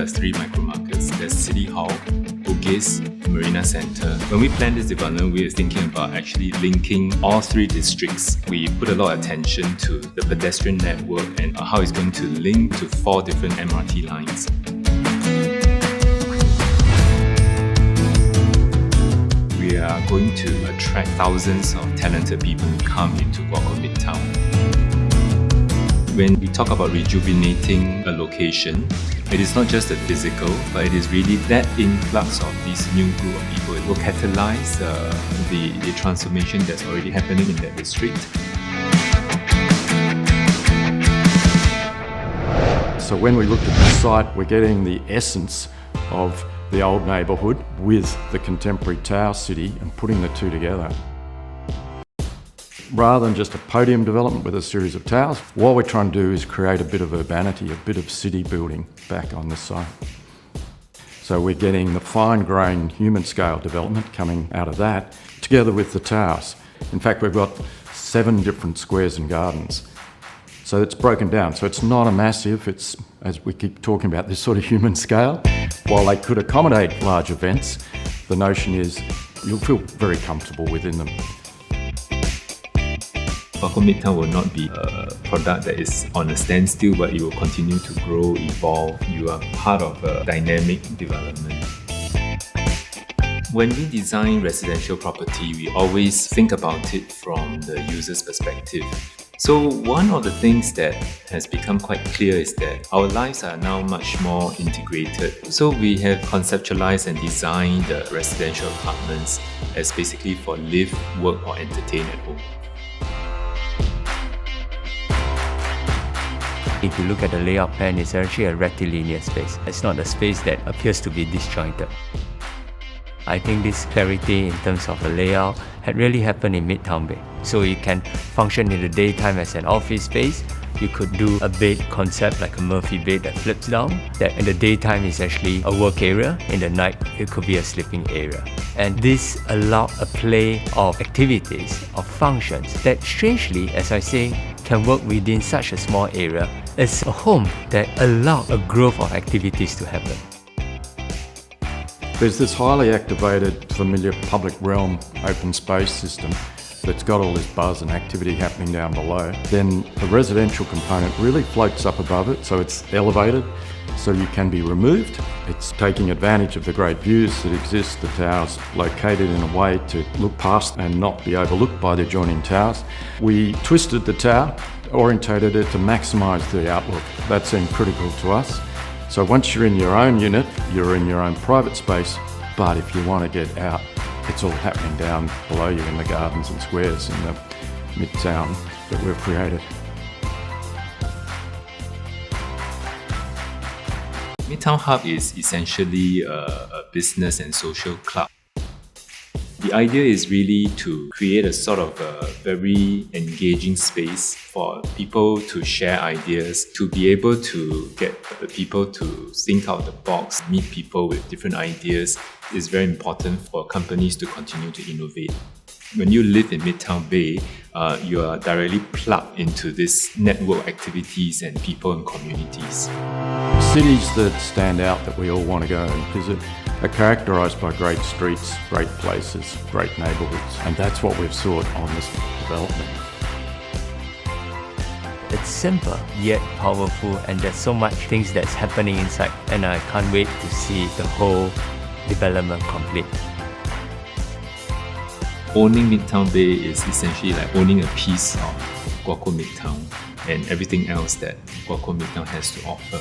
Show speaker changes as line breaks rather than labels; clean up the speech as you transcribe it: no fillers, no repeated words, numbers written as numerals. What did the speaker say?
there are 3 micro-markets. There's City Hall, Bugis, Marina Centre. When we planned this development, we were thinking about actually linking all 3 districts. We put a lot of attention to the pedestrian network and how it's going to link to 4 different MRT lines. We are going to attract thousands of talented people who come into Guocoland Midtown. When we talk about rejuvenating a location, it is not just the physical, but it is really that influx of this new group of people. It will catalyze the transformation that's already happening in that district.
So when we looked at the site, we're getting the essence of the old neighbourhood with the contemporary tower city and putting the 2 together. Rather than just a podium development with a series of towers, what we're trying to do is create a bit of urbanity, a bit of city building back on this site. So we're getting the fine-grained human scale development coming out of that together with the towers. In fact, we've got 7 different squares and gardens. So it's broken down. So it's not a massive, it's, as we keep talking about, this sort of human scale. While they could accommodate large events, the notion is you'll feel very comfortable within them.
Guocoland Midtown will not be a product that is on a standstill, but it will continue to grow, evolve. You are part of a dynamic development. When we design residential property, we always think about it from the user's perspective. So one of the things that has become quite clear is that our lives are now much more integrated. So we have conceptualized and designed the residential apartments as basically for live, work or entertain at home.
If you look at the layout plan, it's actually a rectilinear space. It's not a space that appears to be disjointed. I think this clarity in terms of the layout had really happened in Midtown Bay. So you can function in the daytime as an office space. You could do a bed concept like a Murphy bed that flips down. That in the daytime is actually a work area. In the night, it could be a sleeping area. And this allowed a play of activities, of functions that strangely, as I say, can work within such a small area. It's a home that allowed a growth of activities to happen.
There's this highly activated, familiar public realm open space system that's got all this buzz and activity happening down below. Then the residential component really floats up above it, so it's elevated, so you can be removed. It's taking advantage of the great views that exist, the towers located in a way to look past and not be overlooked by the adjoining towers. We twisted the tower, orientated it to maximise the outlook. That seemed critical to us. So once you're in your own unit, you're in your own private space, but if you want to get out, it's all happening down below you in the gardens and squares in the Midtown that we've created.
Midtown Hub is essentially a business and social club. The idea is really to create a sort of a very engaging space for people to share ideas, to be able to get people to think out the box, meet people with different ideas. Is very important for companies to continue to innovate. When you live in Midtown Bay, you are directly plugged into this network activities and people and communities.
Cities that stand out that we all want to go and visit are characterised by great streets, great places, great neighbourhoods, and that's what we've sought on this development.
It's simple yet powerful, and there's so much things that's happening inside, and I can't wait to see the whole development complete.
Owning Midtown Bay is essentially like owning a piece of Guocoland Midtown and everything else that Guocoland Midtown has to offer.